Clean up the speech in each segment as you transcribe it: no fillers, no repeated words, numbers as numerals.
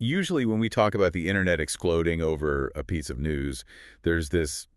Usually when we talk about the internet exploding over a piece of news, there's this,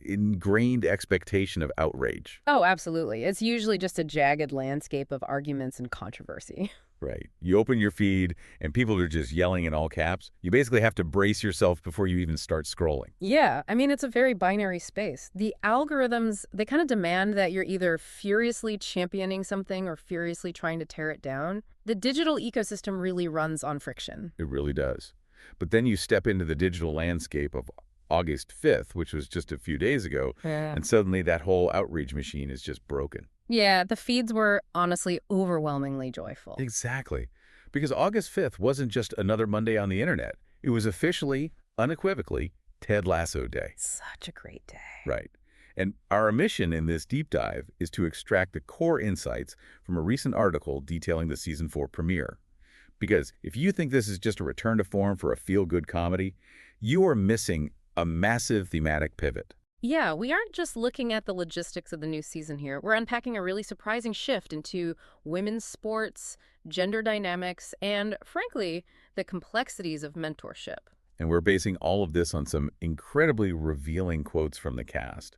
ingrained expectation of outrage. Oh, absolutely. It's usually just a jagged landscape of arguments and controversy. Right. You open your feed and people are just yelling in all caps. You basically have to brace yourself before you even start scrolling. Yeah, I mean, it's a very binary space. The algorithms, they kind of demand that you're either furiously championing something or furiously trying to tear it down. The digital ecosystem really runs on friction. It really does. But then you step into the digital landscape of August 5th, which was just a few days ago, Yeah. and suddenly that whole outrage machine is just broken. Yeah, the feeds were honestly overwhelmingly joyful. Exactly. Because August 5th wasn't just another Monday on the internet. It was officially, unequivocally, Ted Lasso Day. Such a great day. Right. And our mission in this deep dive is to extract the core insights from a recent article detailing the season 4 premiere. Because if you think this is just a return to form for a feel-good comedy, you are missing a massive thematic pivot. Yeah, we aren't just looking at the logistics of the new season here. We're unpacking a really surprising shift into women's sports, gender dynamics, and, frankly, the complexities of mentorship. And we're basing all of this on some incredibly revealing quotes from the cast.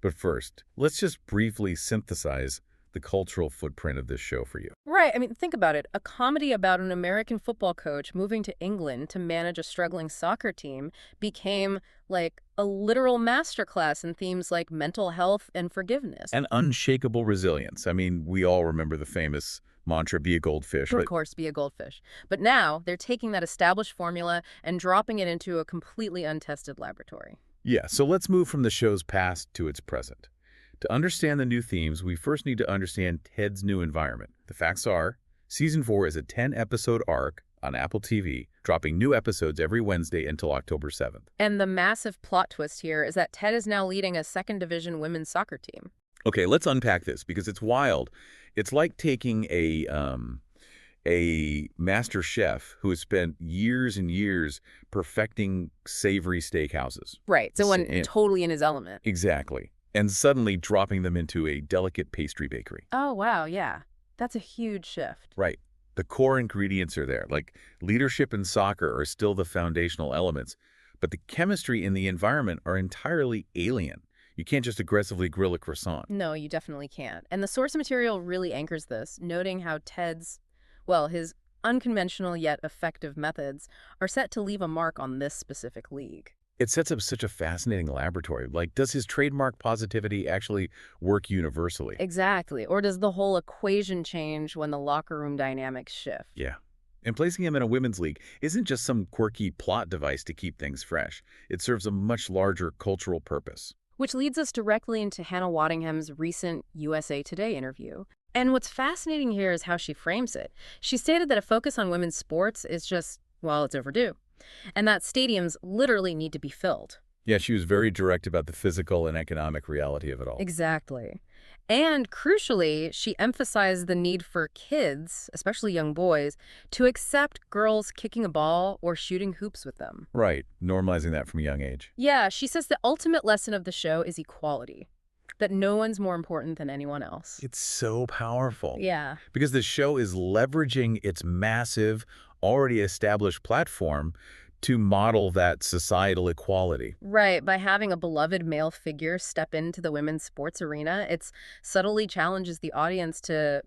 But first, let's just briefly synthesize the cultural footprint of this show for you. Right, I mean, think about it. A comedy about an American football coach moving to England to manage a struggling soccer team became like a literal masterclass in themes like mental health and forgiveness. And unshakable resilience. I mean, we all remember the famous mantra, be a goldfish. Of course, be a goldfish. But now they're taking that established formula and dropping it into a completely untested laboratory. Yeah, so let's move from the show's past to its present. To understand the new themes, we first need to understand Ted's new environment. The facts are, Season 4 is a 10-episode arc on Apple TV, dropping new episodes every Wednesday until October 7th. And the massive plot twist here is that Ted is now leading a second division women's soccer team. Okay, let's unpack this because it's wild. It's like taking a master chef who has spent years and years perfecting savory steakhouses. Right, someone totally in his element. Exactly. And suddenly dropping them into a delicate pastry bakery. Oh, wow, yeah. That's a huge shift. Right. The core ingredients are there. Like leadership and soccer are still the foundational elements, but the chemistry in the environment are entirely alien. You can't just aggressively grill a croissant. No, you definitely can't. And the source material really anchors this, noting how Ted's, his unconventional yet effective methods are set to leave a mark on this specific league. It sets up such a fascinating laboratory. Like, does his trademark positivity actually work universally? Exactly. Or does the whole equation change when the locker room dynamics shift? Yeah. And placing him in a women's league isn't just some quirky plot device to keep things fresh. It serves a much larger cultural purpose. Which leads us directly into Hannah Waddingham's recent USA Today interview. And what's fascinating here is how she frames it. She stated that a focus on women's sports is just, it's overdue. And that stadiums literally need to be filled. Yeah, she was very direct about the physical and economic reality of it all. Exactly. And crucially, she emphasized the need for kids, especially young boys, to accept girls kicking a ball or shooting hoops with them. Right, normalizing that from a young age. Yeah, she says the ultimate lesson of the show is equality, that no one's more important than anyone else. It's so powerful. Yeah. Because the show is leveraging its massive, already established platform to model that societal equality. Right. By having a beloved male figure step into the women's sports arena, it subtly challenges the audience to,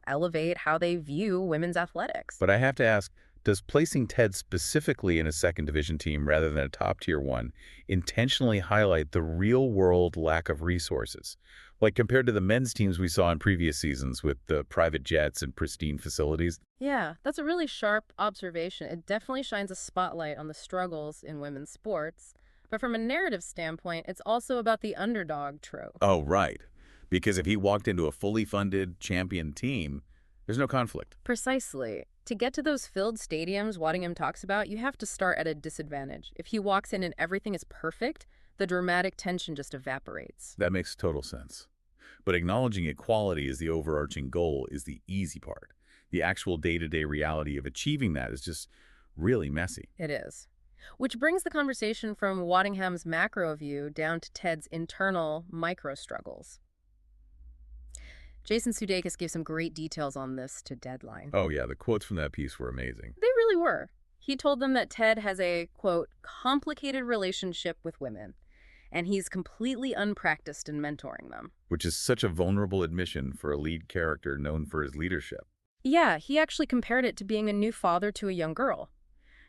elevate how they view women's athletics. But I have to ask, does placing Ted specifically in a second division team rather than a top-tier one intentionally highlight the real-world lack of resources? Like compared to the men's teams we saw in previous seasons with the private jets and pristine facilities? Yeah, that's a really sharp observation. It definitely shines a spotlight on the struggles in women's sports. But from a narrative standpoint, it's also about the underdog trope. Oh, right. Because if he walked into a fully funded champion team, there's no conflict. Precisely. To get to those filled stadiums Waddingham talks about, you have to start at a disadvantage. If he walks in and everything is perfect, the dramatic tension just evaporates. That makes total sense. But acknowledging equality as the overarching goal is the easy part. The actual day-to-day reality of achieving that is just really messy. It is. Which brings the conversation from Waddingham's macro view down to Ted's internal micro struggles. Jason Sudeikis gave some great details on this to Deadline. Oh yeah, the quotes from that piece were amazing. They really were. He told them that Ted has a, quote, complicated relationship with women, and he's completely unpracticed in mentoring them. Which is such a vulnerable admission for a lead character known for his leadership. Yeah, he actually compared it to being a new father to a young girl,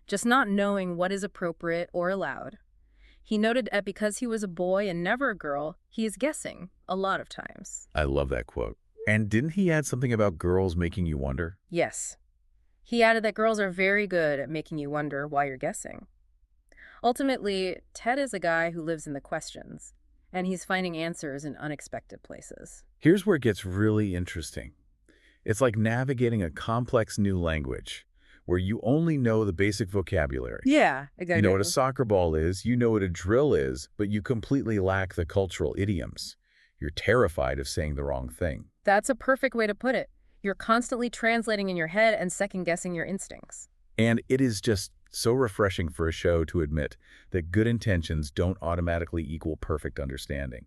just not knowing what is appropriate or allowed. He noted that because he was a boy and never a girl, he is guessing a lot of times. I love that quote. And didn't he add something about girls making you wonder? Yes. He added that girls are very good at making you wonder why you're guessing. Ultimately, Ted is a guy who lives in the questions, and he's finding answers in unexpected places. Here's where it gets really interesting. It's like navigating a complex new language where you only know the basic vocabulary. Yeah, exactly. You know what a soccer ball is, you know what a drill is, but you completely lack the cultural idioms. You're terrified of saying the wrong thing. That's a perfect way to put it. You're constantly translating in your head and second-guessing your instincts. And it is just so refreshing for a show to admit that good intentions don't automatically equal perfect understanding.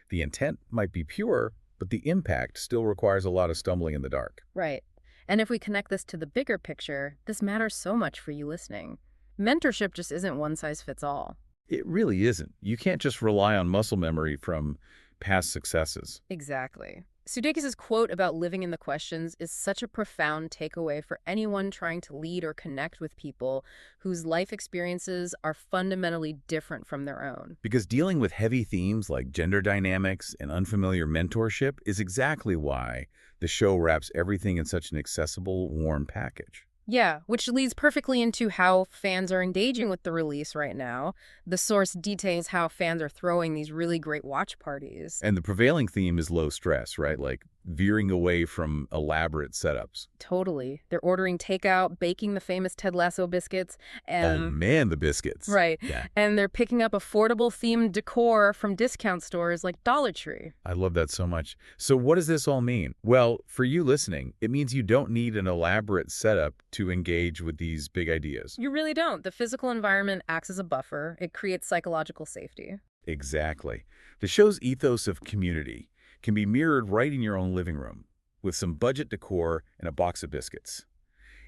The intent might be pure, but the impact still requires a lot of stumbling in the dark. Right. And if we connect this to the bigger picture, this matters so much for you listening. Mentorship just isn't one size fits all. It really isn't. You can't just rely on muscle memory from past successes. Exactly. Sudeikis' quote about living in the questions is such a profound takeaway for anyone trying to lead or connect with people whose life experiences are fundamentally different from their own. Because dealing with heavy themes like gender dynamics and unfamiliar mentorship is exactly why the show wraps everything in such an accessible, warm package. Yeah, which leads perfectly into how fans are engaging with the release right now. The source details how fans are throwing these really great watch parties. And the prevailing theme is low stress, right? Like veering away from elaborate setups. Totally. They're ordering takeout, baking the famous Ted Lasso biscuits, and... Oh man, the biscuits. Right. Yeah. And they're picking up affordable themed decor from discount stores like Dollar Tree. I love that so much. So what does this all mean? Well, for you listening, it means you don't need an elaborate setup to engage with these big ideas. You really don't. The physical environment acts as a buffer. It creates psychological safety. Exactly. The show's ethos of community can be mirrored right in your own living room with some budget decor and a box of biscuits.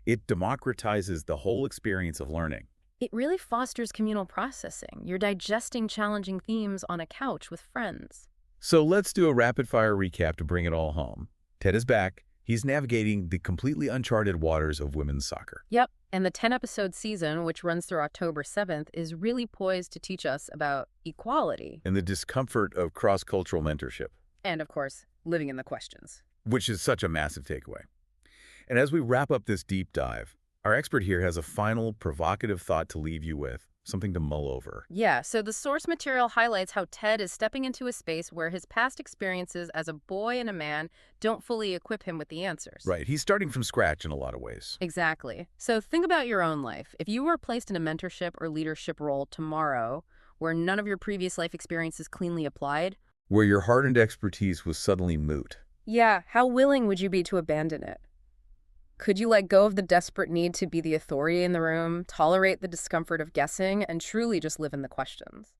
It democratizes the whole experience of learning. It really fosters communal processing. You're digesting challenging themes on a couch with friends. So let's do a rapid-fire recap to bring it all home. Ted is back. He's navigating the completely uncharted waters of women's soccer. Yep, and the 10-episode season, which runs through October 7th, is really poised to teach us about equality. And the discomfort of cross-cultural mentorship. And, of course, living in the questions. Which is such a massive takeaway. And as we wrap up this deep dive, our expert here has a final provocative thought to leave you with, something to mull over. Yeah, so the source material highlights how Ted is stepping into a space where his past experiences as a boy and a man don't fully equip him with the answers. Right, he's starting from scratch in a lot of ways. Exactly. So think about your own life. If you were placed in a mentorship or leadership role tomorrow, where none of your previous life experiences cleanly applied, Where your hardened expertise was suddenly moot. yeah, how willing would you be to abandon it? Could you let go of the desperate need to be the authority in the room, tolerate the discomfort of guessing, and truly just live in the questions?